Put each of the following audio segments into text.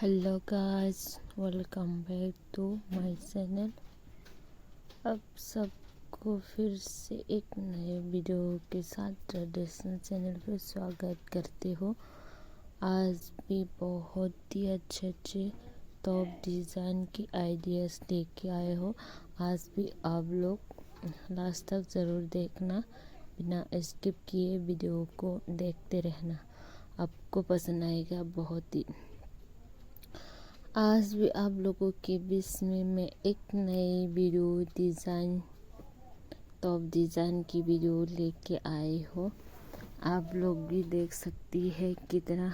Hello guys, welcome back to my channel. अब सबको फिर से एक नए वीडियो के साथ ट्रेडिशनल चैनल पर स्वागत करते हो। आज भी बहुत ही अच्छे टॉप डिज़ाइन की आइडियाज़ लेके आए हो। आज भी आप लोग लास्ट तक ज़रूर देखना, बिना स्किप किए वीडियो को देखते रहना, आपको पसंद आएगा बहुत ही। आज भी आप लोगों के बीच में मैं एक नई वीडियो डिज़ाइन टॉप डिज़ाइन की वीडियो लेके आई हो। आप लोग भी देख सकती है कितना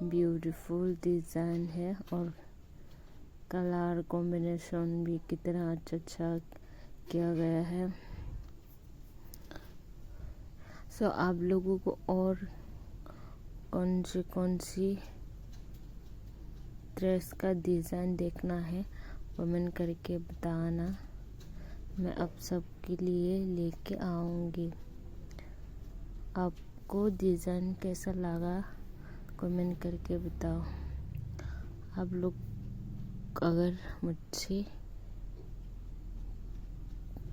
ब्यूटीफुल डिज़ाइन है और कलर कॉम्बिनेशन भी कितना अच्छा किया गया है। सो आप लोगों को और कौन सी ड्रेस का डिज़ाइन देखना है कमेंट करके बताना, मैं आप सबके लिए लेके आऊँगी। आपको डिज़ाइन कैसा लगा कमेंट करके बताओ। आप लोग अगर मुझसे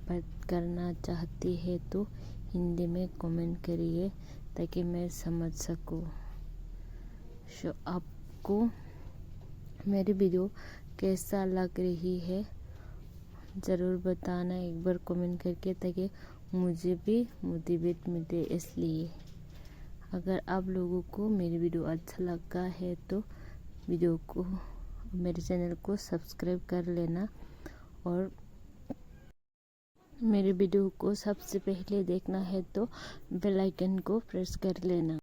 बात करना चाहती है तो हिंदी में कमेंट करिए ताकि मैं समझ सकूँ। सो आपको मेरी वीडियो कैसा लग रही है ज़रूर बताना एक बार कमेंट करके, ताकि मुझे भी मोटिवेट मिले। इसलिए अगर आप लोगों को मेरी वीडियो अच्छा लगा है तो वीडियो को, मेरे चैनल को सब्सक्राइब कर लेना और मेरे वीडियो को सबसे पहले देखना है तो बेल आइकन को प्रेस कर लेना।